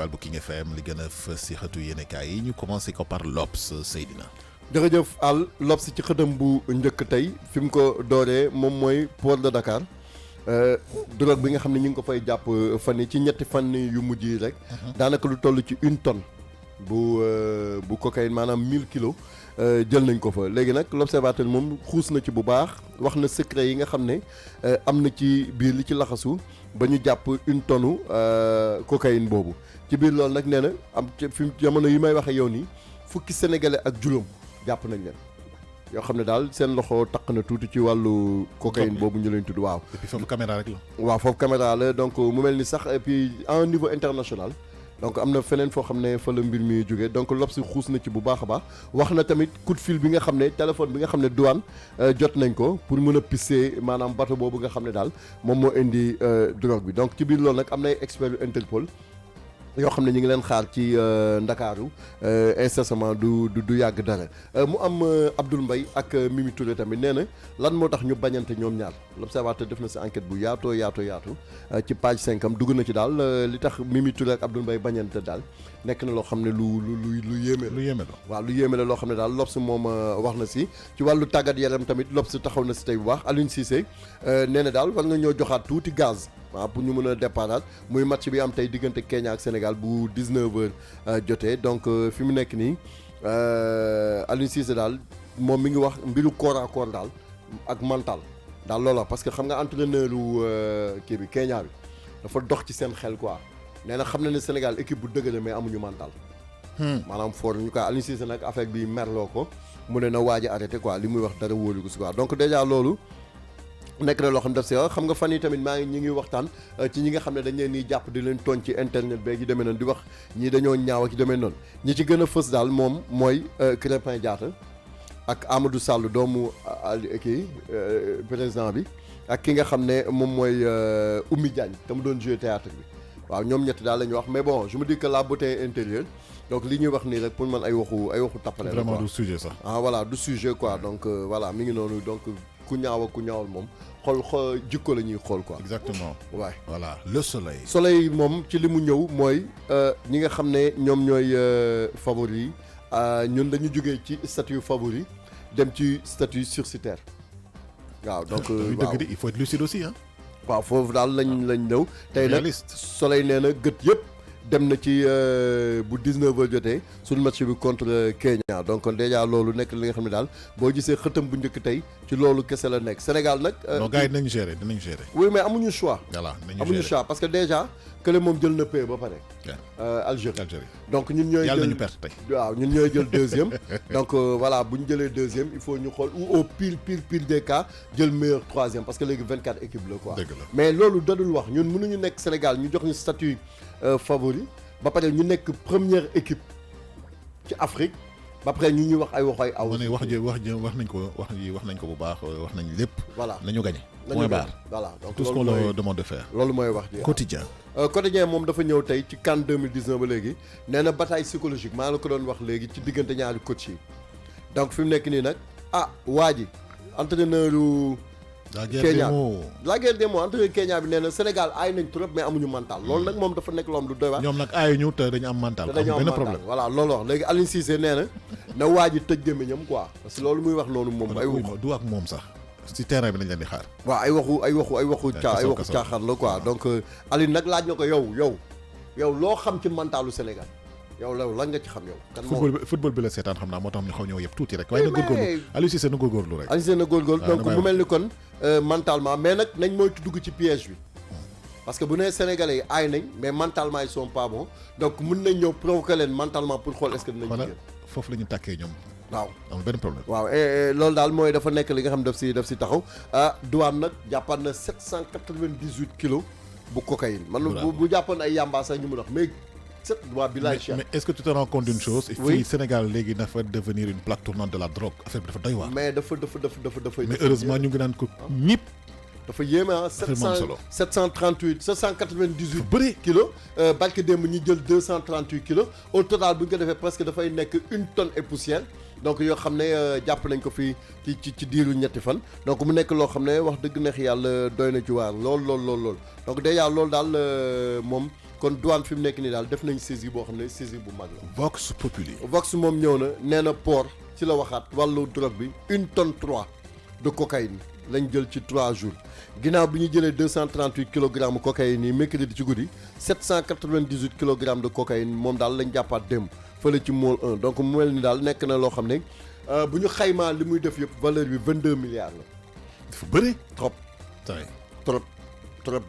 bu King FM li gën a fës si xëtu yéenekaay yi ñu commencé ko par l'Obs Seydina. jërëjëf Al L'Obs ci xëtam bu njëkk tey fi mu ko dooree moom mooy port de Dakar drogue bi nga xam ne ñu ngi ko fay jàpp fan yi ci ñetti fan yu mujj yi rek. daanaka lu toll ci 1 tonne bu cocaïne maanaam 1000 kilos jël nañ ko fa léegi nag l'Observateur moom xuus na ci bu baax wax na secret yi nga xam ne am na ci biir li ci laxasu ba ñu jàpp 1 tonne cocaïne boobu ci biir loolu nag nee na am ci fi jamono yi may waxe yow nii fukki sénégalais ak juróom jàpp nañ leen yoo xam ne daal seen loxo taq na tuuti ci wàllu cocaïne boobu ñu leen tudd waaw. et puis foofu caméra rek la. waaw foofu caméra la donc mu mel ni sax et puis à un niveau international. donc am na feneen foo xam ne fa la mbir mi jógee donc L'Obs xuus na ci bu baax a baax wax na tamit coup de fil bi nga xam ne téléphone bi nga xam ne douane jot nañ ko pour mën a pisser maanaam bateau boobu nga xam ne daal moom moo indi drogue bi donc ci biir loolu nag am na ay experts yu Interpol yoo xam ne ñu ngi leen xaar ci Ndakaaru incessamment du yàgg dara mu am Abdoul Mbaye ak Mimi Touré tamit nee na lan moo tax ñu bañante ñoom ñaar l'Observateur def na si enquête bu yaatu ci page 5 am dugg na ci daal li tax Mimi Touré ak Abdoul Mbaye bañante daal nekk na loo xam ne lu yéeme la waaw lu yéeme la loo xam ne daal L'Obs moom wax na si ci wàllu tàggat yaram tamit L'Obs taxaw na si tey bu baax Aliou Cissé nee na daal war nga ñoo joxaat tuuti gaz waaw pour ñu mën a départ muy match bi am tey diggante Kenya ak Sénégal bu 19h jotee donc fi mu nekk nii Aliou Cissé daal moom mi ngi wax mbiru corps à corps daal ak mental daal loola parce que xam nga entraîneur kii bi Kenya bi dafa dox ci seen xel quoi nee na xam na ne Sénégal équipe bu dëgg la mais amuñu mental. maanaam fort ñu ko Aliou Cissé nag affaire bi merloo ko mu ne na waaj a arrêté quoi li muy wax dara wóolu ko si quoi donc déjà loolu. nekk na loo xam ne daf si xam nga fan yi tamit ñi ngi waxtaan ci ñi nga xam ne dañ leen di jàpp di leen tooñ ci internet beeg yi demee noonu di wax ñii dañoo ñaaw ak yi demee noonu ñi ci gën a fës daal moom mooy Krépin Diatta ak Amadou Sall doomu kii président bi ak ki nga xam ne moom mooy Oumy Diagne te mu doon jouer théâtre bi waaw ñoom ñett daal la ñuy wax mais bon je me dis que la beauté intérieure donc li ñuy wax nii rek pour man ay waxu tappale la vraiment du sujet sax voilà du sujet quoi donc voilà mi ngi noonu donc ku ñaaw ak ku ñaawal moom xool jikko la ñuy xool quoi. exactement waay voilà le soleil. soleil moom ci li mu ñëw mooy ñi nga xam ne ñoom ñooy favori ñun dañu jógee ci statut favori dem ci statut sursitaire waaw donc waaw il faut être lucide aussi hein. waaw foofu daal lañ ñëw. tey nag soleil nee na gët yëpp. dem na ci bu 19h jotee suñu match bi contre Kenya donc déjà loolu nekk li nga xam ne daal boo gisee xëtam bu njëkk tey ci loolu kese la nekk Sénégal nag. non gars yi dinañ gérer. oui mais amuñu choix. voilà amuñu choix parce que déjà kële moom jël na paie ba pare. Algérie donc ñun ñooy. yàlla nañu perte tey. waaw ñun ñooy jël deuxième donc voilà bu ñu jëlee deuxième il faut ñu xool ou au pire des cas jël meilleur troisième parce que léegi 24 équipes la quoi. dëgg la mais loolu dadul wax ñun mënuñu nekk Sénégal ñu jox ñu statut. favori ba pare ñu nekk première équipe ci Afrique ba pare ñu ñuy wax ay wax ay aw. wax nañ ko bu baax wax nañ lépp. voilà nañu gagné. nañu gagné voilà donc tout ce qu'on leur demande de faire. loolu mooy wax ji quotidien. quotidien moom dafa ñëw tey ci CAN 2019 ba léegi nee na bataille psychologique maa la ko doon wax léegi ci diggante ñaari coach yi donc fi mu nekk nii nag waa ji entraîneur Kenya la guerre des mots entre Kenya bi nee na Sénégal aay nañ trop mais amuñu mental loolu nag moom dafa nekk loo xam lu doy waar. ñoom nag aay ñu te dañu am mental. dañu am benn problème voilà loolu wax léegi Aliou Cissé nee na waa ji tëj gémmiñam quoi parce que loolu muy wax noonu moom ay waxu du ak moom sax ci terrain bi lañ leen di xaar. waaw ay waxu caaxaan la quoi donc Aliou nag laaj na ko yow loo xam ci mentalu Sénégal yow lan nga ci xam yow. kan football bi la seetaan xam naa moo tax ñu xaw ñëw yëpp tuuti rek. waaye na góorgóorlu Aliou Cissé na góorgóorlu rek. Aliou Cissé na góorgóorlu donc mu mel ni kon mentalement mais nag nañ moytu dugg ci piège bi. parce que bu nee Sénégalais yi aay nañ mais mentalement ils sont pas bons donc mun nañ ñëw provoquer leen mentalement pour xool est-ce que dinañ ci foofu la ñu tàkkee ñoom. waaw amul benn problème. waaw loolu daal mooy dafa nekk li nga xam daf si taxaw douane nag jàppaat na 798 kilos bu cocaïne. man bu jàppoon ay yamba sax ñu mun wax mais. mais est-ce que tu te rends compte d'une chose. fii Sénégal léegi dafa devenir une plaque tournante de la drogue affaire bi dafa doy waar. mais dafa mais heureusement ñu ngi naan ko ñëpp. dafa yéeme 798 bëri kilos barke démb ñi jël 238 kilos au total bu ñu ko defee presque dafay nekk 1 tonne et poussière donc yoo xam ne jàpp nañ ko fii ci diiru ñetti fan donc mu nekk loo xam ne wax dëgg neex yàlla doy na ci waar lool donc déjà loolu daal moom kon douane fi mu nekk nii daal def nañ saisie boo xam ne saisie bu mag la. Vox Populi. Vox moom ñëw na nee na port ci la waxaat wàllu drogue bi 1 tonne 3 de cocaïne lañ jël ci 3 jours ginnaaw bi ñu jëlee 238 kilogrammes cocaïne yi mercredi ci guddi 798 kilogrammes de cocaïne moom daal lañ jàppaat démb fële ci Môle 1 donc mu mel ni daal nekk na loo xam ne bu ñu xaymaa li muy def yëpp valeur bi 22 milliards la. dafa bëri. trop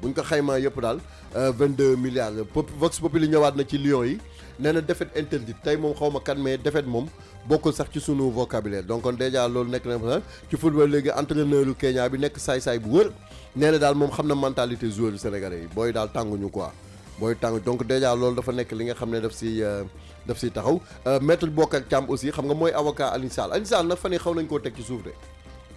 bu ñu ko xaymaa yëpp daal 22 milliards la Vox Populi ñëwaat na ci Lions yi nee na défaite interdite tey moom xaw ma kan mais défaite moom bokkul sax ci sunu vocabulaire donc kon déjà loolu nekk na ci football léegi entraîneur yu Kenya bi nekk saay-saay bu wër nee na daal moom xam na mentalité joueur yu sénégalais yi booy daal tànguñu quoi booy tàng donc déjà loolu dafa nekk li nga xam ne daf si taxaw maître Bokar Thiam aussi xam nga mooy avocat Alioune Sall nag fan yii xaw nañ koo teg ci suuf de.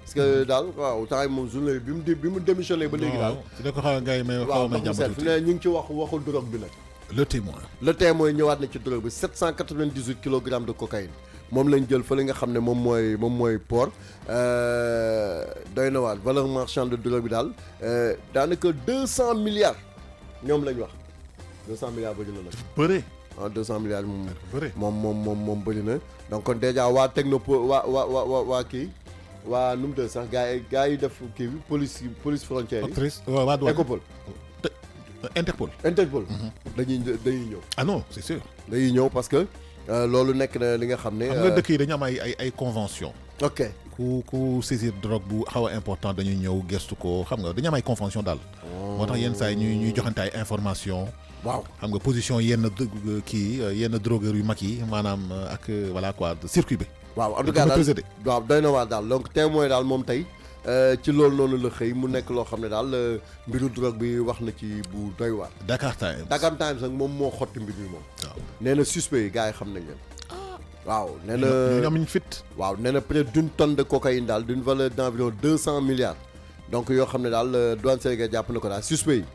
parce que daal waaw temps yi moom journée bi mu démissionné ba léegi daal. su dee ko xaw a gars yi may xaw ma jàmm tuuti ñu ngi ci waxu drogue bi nag. le témoin ñëwaat na ci drogue bi 798 kilogrammes de cocaïne moom lañ jël fa li nga xam ne moom mooy port doy na waat valeur marchande de drogue bi daal daanaka 200 milliards ñoom lañ wax 200 milliards bëri na nag. bëri. 200 milliards moom bëri na donc kon déjà waa technopo waa kii. waa nu mu tëdd sax gars yi def kii bi police frontière yi. waa douane Ecopol. Interpol. dañuy ñëw. ah non c'est sûr. dañuy ñëw parce que loolu nekk na li nga xam ne. xam nga dëkk yi dañu am ay convention. ok ku saisir drogue bu xaw a important dañuy ñëw gestu ko xam nga dañu am ay convention daal. moo tax yenn saa yi ñuy joxante ay information. waaw xam nga position yenn yenn drogueurs yu mag yi maanaam ak voilà quoi circuit bi. waaw en tout cas daal waaw doy na waar daal donc témoin daal moom tey ci loolu noonu la xëy mu nekk loo xam ne daal mbiru drogue bi wax na ci bu doy waar. Dakar Times nag moom moo xotti mbir mi moom. waaw nee na suspect yi gars yi xam nañ leen. waaw nee na ñu am ñu fit. waaw nee na près d'une tonne de cocaïne daal d'une valeur d'environ 200 milliards donc yoo xam ne daal douane Sénégal jàpp na ko daal suspect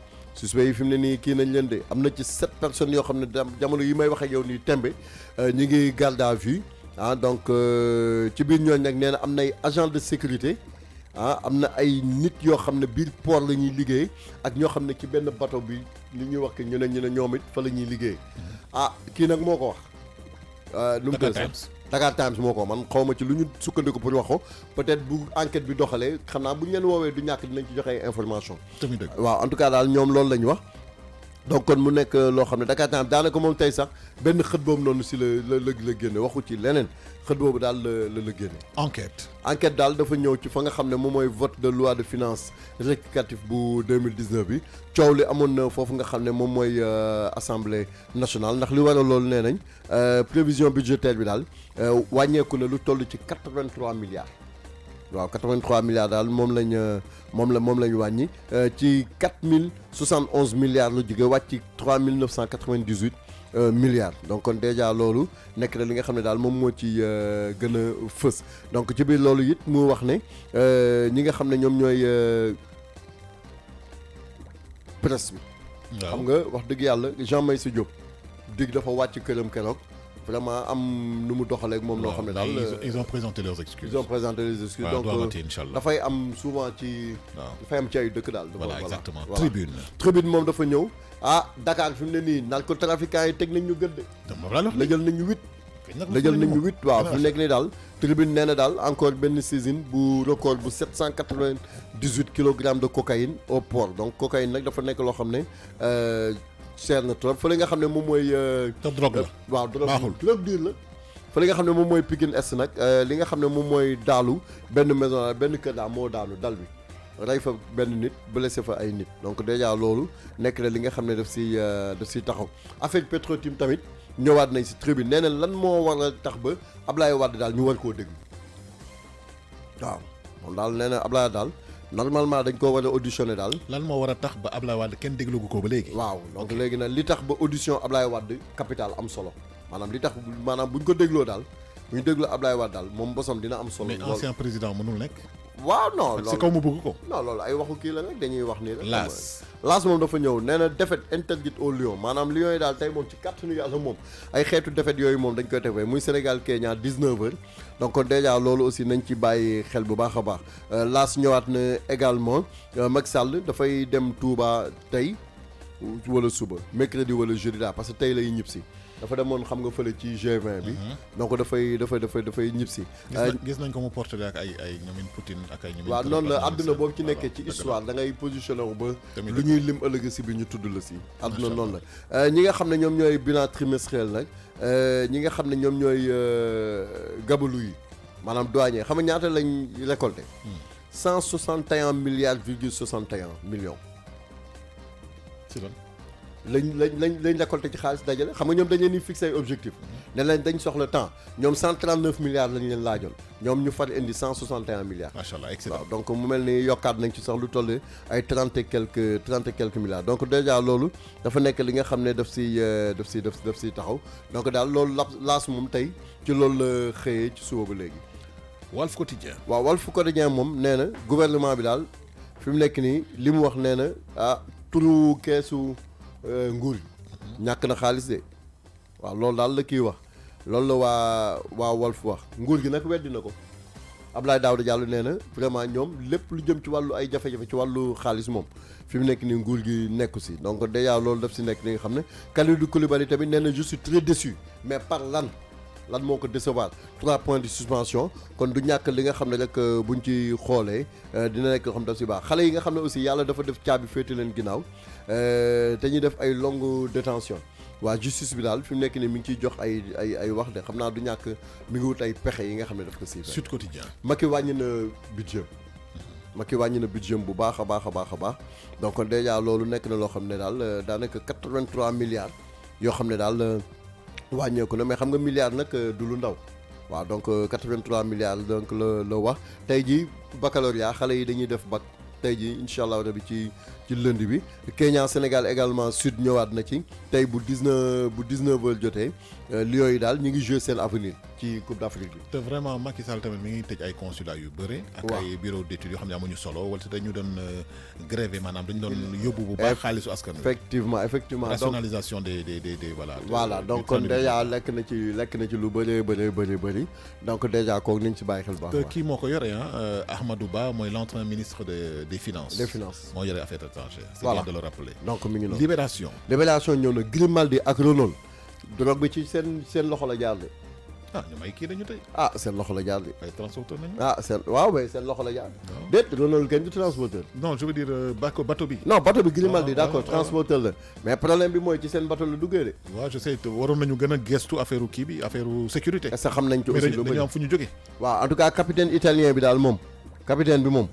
yi fi mu ne nii kii nañ leen de am na ci 7 personnes yoo xam ne jamono yi may wax ak yow nii tembe ñu ngi garde à vue. Donc ci biir ñooñu nag nee na am na ay agent de sécurité am na ay nit yoo xam ne biir port la ñuy liggéey ak ñoo xam ne ci benn bateau bi li ñuy wax que ñu ne ñoom it fa la ñuy liggéey kii nag moo ko wax. nu mu tudd sax Dakar Times moo ko man xaw ma ci lu ñu sukkandiku pour wax ko peut-être bu enquête bi doxalee xam naa bu ñu leen woowee du ñàkk dinañ ci joxe ay information waaw en tout cas daal ñoom loolu la ñu wax. donc kon mu nekk loo xam ne Dakar Times daanaka moom tey sax benn xët boobu noonu si la génne waxu ci leneen xët boobu daal la génne. enquête daal dafa ñëw ci fa nga xam ne moom mooy vote de loi de finances rectificative bu 2019 bi coow li amoon na foofu nga xam ne moom mooy assemblée nationale ndax li waral loolu nee nañ prévision budgétaire bi daal wàññeeku na lu toll ci 83 milliards. waaw 83 milliards daal moom lañ wàññi ci 4071 milliards la jóge wàcc ci 3998 milliards donc kon déjà loolu nekk na li nga xam ne daal moom moo ci gën a fës donc ci biir loolu it mu wax ne ñi nga xam ne ñoom ñooy presse bi. xam nga wax dëgg yàlla Jean Meïssa Diop dig dafa wàcc këram keroog. vraiment am nu mu doxalee ak moom noo xam ne daal ils ont présenté leurs excuses. donc dafay am souvent ci. dafay am ci ay dëkk daal. voilà exactement tribune moom dafa ñëw Dakar fi mu ne nii narcotrafiquants yi teg nañ ñu gëdd. la jël nañu 8. waaw fi mu nekk nii daal tribune nee na daal encore benn saisine bu record bu 798 kilogrammes de cocaïne au port donc cocaïne nag dafa nekk loo xam ne. cher na trop fële nga xam ne moom mooy. te drogue la waaw drogue dure la. fële nga xam ne moom mooy Pikine Est nag li nga xam ne moom mooy daalu benn maison benn kër daal moo daanu dal bi rey fa benn nit blessé fa ay nit donc déjà loolu nekk na li nga xam ne daf si taxaw affaire Petro-Tim tamit ñëwaat nañ si tribune nee na lan moo war a tax ba Ablaye Wade daal ñu war koo déglu waaw moom daal nee na Ablaye daal. normalement dañ koo war a auditionné daal. lan moo war a tax ba Ablaye Wade kenn déglu ko ba léegi. waaw donc léegi nag li tax ba audition Ablaye Wade capital am solo maanaam li tax maanaam bu ñu ko dégloo daal bu ñu dégloo Ablaye Wade daal moom bosam dina am solo. mais ancien président mënul nekk. waaw non loolu si kaw mu bëgg ko. non loolu ay waxu kii la rek dañuy wax nii rek. L'As moom dafa ñëw nee na défaite interdite au Lions maanaam Lions yi daal tey moom ci kàttanu Yàlla moom ay xeetu défaite yooyu moom dañ koy tefee muy Sénégal Kenya 19h donc déjà loolu aussi nañ ci bàyyi xel bu baax a baax L'As ñëwaat na également Macky Sall dafay dem Touba tey wala suba mercredi wala jeudi daal parce que tey lay ñib si dafa demoon xam nga fële ci G20 bi. donc dafay ñib si. gis nañ ko mu porté ak ay ñoomin Poutine ak ay ñoomin. waaw noonu la àdduna boobu ci nekkee ci histoire da ngay positionné wu ba. lu ñuy lim ëllëg si bi ñu tudd la si. àdduna noonu la ñi nga xam ne ñoom ñooy bilan trimestriel nag ñi nga xam ne ñoom ñooy gabalu yi maanaam douanier xam nga ñaata lañ récolté. 161 milliards virgule 61 millions. si lan. lañ récolté ci xaalis dajale xam nga ñoom dañ leen di fixé ay objectif ne leen dañ soxla temps ñoom 139 milliards lañ leen laajoon ñoom ñu far indi 161 milliards. macha allah excellent. waaw donc mu mel ni yokkaat nañ ci sax lu toll ay 30 et quelques milliards donc déjà loolu dafa nekk li nga xam ne daf si taxaw donc daal loolu laas moom tey ci loolu la xëyee ci suba ba léegi. Walf Quotidien. waaw Walf Quotidien moom nee na gouvernement bi daal fi mu nekk nii li mu wax nee na turu keesu. nguur gi ñàkk na xaalis de waaw loolu daal la kii wax loolu la waa Walf wax nguur gi nag weddi na ko Abdoulaye Daouda Diallo nee na vraiment ñoom lépp lu jëm ci wàllu ay jafe-jafe ci wàllu xaalis moom fi mu nekk nii nguur gi nekku si donc déjà loolu daf si nekk li nga xam ne Kalidou Koulibaly tamit nee na je suis très déçu mais par lan moo ko décevoir 3 points de suspension kon du ñàkk li nga xam ne rek buñ ci xoolee dina nekk loo xam daf si baax xale yi nga xam ne aussi yàlla dafa def caabi féete leen ginnaaw te ñuy def ay longue détention waa justice bi daal fi mu nekk nii mi ngi ciy jox ay wax de xam naa du ñàkk mi ngi wut ay pexe yi nga xam ne daf ko siy Sud Quotidien. Macky wàññi na budget bu baax a baax donc déjà loolu nekk na loo xam ne daal daanaka 83 milliards yoo xam ne daal wàññeeku na mais xam nga milliards nag du lu ndaw waaw donc 83 milliards donc la wax tey jii baccalauréat xale yi dañuy def bac tey jii incha allah rabi ci lundi bi Kenya Sénégal également sud ñëwaat na ci tey bu 19 heures jotee Lions yi daal ñu ngi jouer seen avenir ci Coupe d'Afrique bi. te vraiment Macky Sall tamit mi ngi tëj ay consulat yu bëre. ak ay bureau d'études yoo xam ne amuñu solo wala te dañu doon grévé maanaam dañu doon yóbbu bu baax xaalisu askan wi. effectivement rationalisation des voilà donc kon déjà lekk na ci lu bëri donc déjà kooku nañ ci bàyyi xel baax. te kii moo ko yore Ahmadou Ba mooy l'ancien ministre des finances. moo yore affaires étrangères. c'est bien de le rappeler. donc mi ngi noonu Libération ñëw na Grimaldi ak Renault drogue bi ci seen loxo la jaar de. ñoom ay kii dañu tey. seen loxo la jaar de. ay transporteur nañu. seen loxo la jaar. déet Renault kenn du transporteur. non je veux dire bateau bi. non bateau bi Grimaldi d'accord transporteur la mais problème bi mooy ci seen bateau la duggee de. waaw je sais waroon nañu gën a gestu affaire kii bi affaire sécurité. est-ce que xam nañ ci aussi lu bëri dañu am fu ñu jógee. waaw en tout cas capitaine italien bi daal moom capitaine bi moom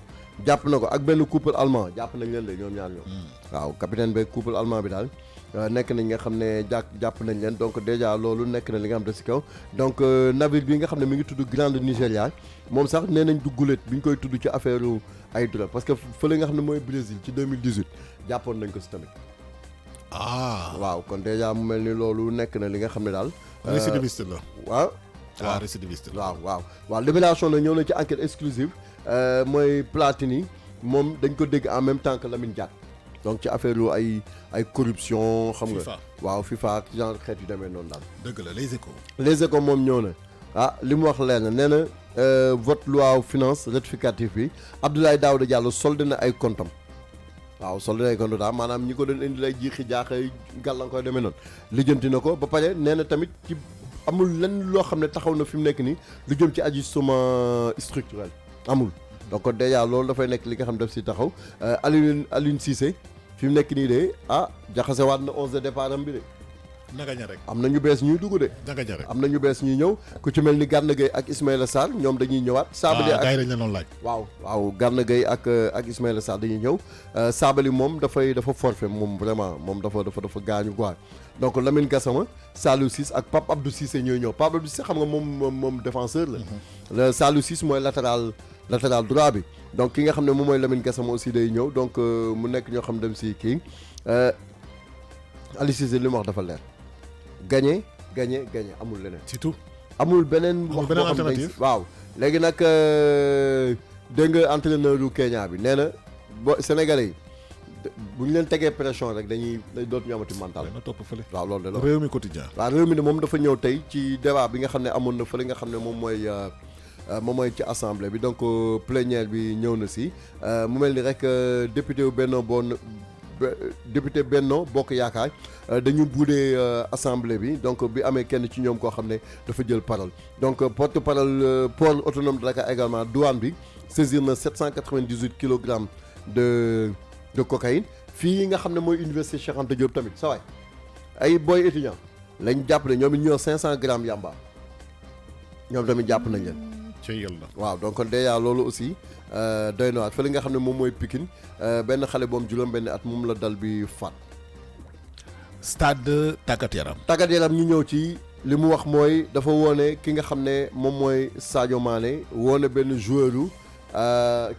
jàpp na ko ak benn couple allemand jàpp nañ leen de ñoom ñaar ñoom. waaw capitaine beeg couple allemand bi daal. nekk nañ nga xam ne jàpp nañ leen donc déjà loolu nekk na li nga xam ne si kaw donc navire bi nga xam ne mi ngi tudd Grande Nigeria moom sax nee nañ du gulet bi ñu koy tudd ci affaire ay drogue parce que fële nga xam ne mooy Brésil ci 2018 jàppoon nañ ko si tamit. waaw kon déjà mu mel ni loolu nekk na li nga xam ne daal. récidiviste la. waaw. récidiviste la. waaw Libération na ñëw na ci enquête exclusive mooy Platini moom dañ ko dégg en même temps que Lamine Diack. donc ci affaire yu ay corruption xam nga waaw FIFA ak genre xeet yu demee noonu daal. dëgg la Les Échos moom ñëw na li mu wax leen nee na vote loi finance rectificative bi Abdoulaye Daouda Diallo solde na ay comptam solde na ay comptam daal maanaam ñi ko doon indi lay jiixi jaaxay gàllankoor demee noonu lijjanti na ko ba pare nee na tamit ci amul lenn loo xam ne taxaw na fi mu nekk nii lu jëm ci ajustement structurel amul donc déjà loolu dafay nekk li nga xam daf si taxaw Aliou Cissé fi mu nekk nii de jaxasewaat na 11 de départ am bi de. nagaña rek am na ñu bees ñuy dugg de. nagaña rek am na ñu bees ñuy ñëw ku ci mel ni Gana Gueye ak Ismaïla Sarr ñoom dañuy ñëwaat. Sabaly ak gars yi dañ la doon laaj. waaw Gana Gueye ak Ismaïla Sarr dañuy ñëw Sabaly moom dafa forfait moom vraiment moom dafa gaañu quoi donc Lamine Gassama Saliou Ciss ak Pape Abdou Cissé ñooy ñëw Pape Abdou Cissé xam nga moom défenseur la. Saliou Ciss mooy latéral droit bi donc ki nga xam ne moom mooy Lamine Gassama aussi day ñëw donc mu nekk ñoo xam dem si kii Aliou Cissé li mu wax dafa leer gagné amul leneen. surtout amul beneen. amul beneen alternative waaw léegi nag dégg nga entraîneur du Kenya bi nee na Sénégalais yi bu ñu leen tegee pression rek dañuy dootuñu amati mental. na topp fële. waaw loolu de la réew mi quotidien. waaw réew mi de moom dafa ñëw tey ci débat bi nga xam ne amoon na fële nga xam ne moom mooy ci assemblée bi donc plénière bi ñëw na si mu mel ni rek député wu député Benno Bokk Yaakaar dañu boudé assemblée bi donc bi amee kenn ci ñoom koo xam ne dafa jël parole donc porte-parole port autonome de Dakar également douane bi saisir na 798 kilogrammes de cocaïne fii nga xam ne mooy université Cheikh Anta Diop tamit sa waay ay boy étudiant lañ jàppale ñoom it ñoo 500 grammes yamba ñoom tamit jàpp nañ leen. ci yàlla. waaw donc déjà loolu aussi doy na waat fële nga xam ne moom mooy Pikine benn xale boom juróom benn at moom la dal bi faat. stade tàggat yaram. tàggat yaram ñu ñëw ci li mu wax mooy dafa woone ki nga xam ne moom mooy Sadio Mané woone benn joueur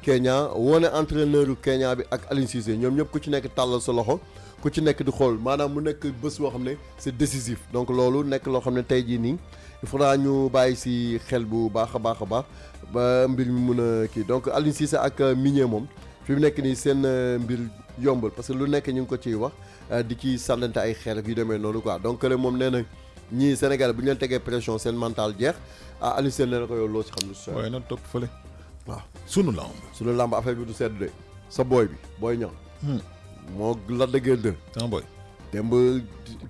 Kenya woone entraîneur Kenya bi ak Aliou Cissé ñoom ñëpp ku ci nekk tàllal sa loxo ku ci nekk di xool maanaam mu nekk bés boo xam ne c'est décisif donc loolu nekk loo xam ne tey jii nii il faudra ñu bàyyi si xel bu baax a baax a baax ba mbir mi mun a kii donc Aliou Cissé ak Migné moom fi mu nekk nii seen mbir yombal parce que lu nekk ñu ngi ko ciy wax di ci sànnante ay xeer yu demee noonu quoi donc le moom nee na ñii Sénégal bu ñu leen tegee pression seen mental jeex Aliou Cissé nee na ko yow loo si xam lu si. waaye na topp fële. waaw sunu lamb. sunu lamb affaire bi du sedd de sa booy bi booy ñëw. moo la dëggee de. sama booy. démb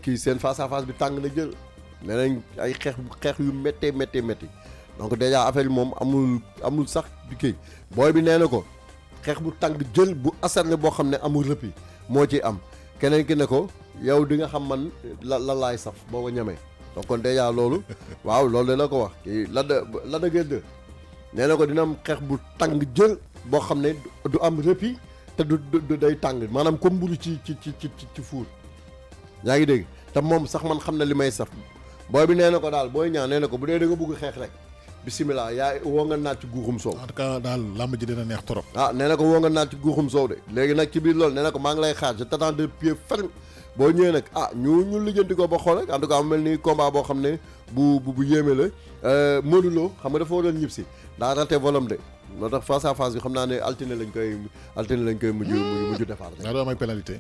kii seen face à face bi tàng na jël. nee nañ ay xeex yu méttee métti donc déjà affaire bi moom amul sax di kii booy bi nee na ko xeex bu tàng jël bu asarne boo xam ne amul rëppi moo ci am keneen ki ne ko yow di nga xam man la laay saf boo ko ñamee donc kon déjà loolu waaw loolu de la ko wax kii la dëggee de nee na ko dina am xeex bu tàng jël boo xam ne du am rëppi te du day tàng maanaam comme mburu ci fuur yaa ngi dégg te moom sax man xam na li may saf booy bi nee na ko daal booy ñaan nee na ko bu dee da nga bëgg xeex rek bisimilah yaa woo nga naat ci guuxum soow. en tout cas daal làmb ji dina neex trop. nee na ko woo nga naat ci guuxum soow de léegi nag ci biir loolu nee na ko maa ngi lay xaar je t'attends de pied ferme boo ñëwee nag ñu lijjanti ko ba xool rek en tout cas mu mel ni combat boo xam ne bu yéeme la Modou Lo xam nga dafa waroon ñib si daa raté volom de moo tax face à face bi xam naa ne altine lañ koy mujj defar rek. daa doon am ay pénalité.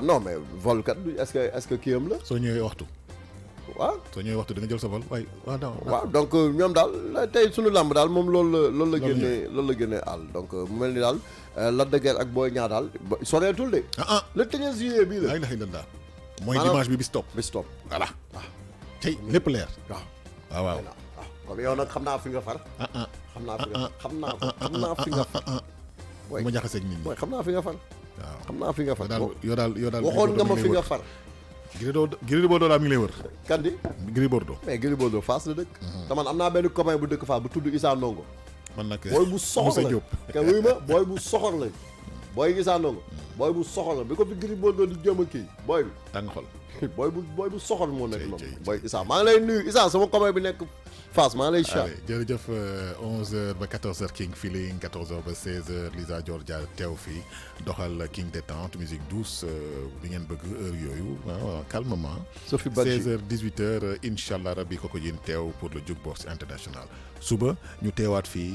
Non mais vol kat est-ce que kii am la. soo ñëwee waxtu. waaw soo ñëwee waxtu da nga jël sa vol waaye waaw donc ñoom daal tey suñu làmb daal moom loolu la génnee àll donc mu mel ni daal Lac de Guiers ak Boy Niang daal soreetul de. le 13 juillet bii la. laa ilaaha illallaah mooy dimanche bi bis topp. voilà tey lépp leer. waaw. comme yow nag xam naa fi nga far. xam naa fi nga far. booy ma jaxaseeg nit ñi. booy xam naa fi nga far. waaw xam naa fi nga far. yoo daal waxoon nga ma fi nga far. Gris Bordeaux daal mi ngi lay wër. kan di. Gris Bordeaux. mais Gris Bordeaux Fass la dëkk. te man am naa benn copain bu dëkk Fass bu tudd Issa Ndongo. man nag booy bu soxor la te wuy ma booy bu soxor la. booy Issa Ndongo. booy bu soxor la bi ko fi Gris Bordeaux di jëm a kii booy bi. tàng xol. booy bu soxor moo nekk noonu. booy Issa maa ngi lay nuyu Issa sama copain bi nekk Fass maa ngi lay chat. jërëjëf 11h ba 14h King Feeling 14h ba 16h Lisa Georgia teew fii doxal King détente musique douce bi ngeen bëgg heure yooyu waaw calmement. Sophie Badji 16h 18h incha allah rabbi Koko Jin teew pour le Jukebox international suba ñu teewaat fii.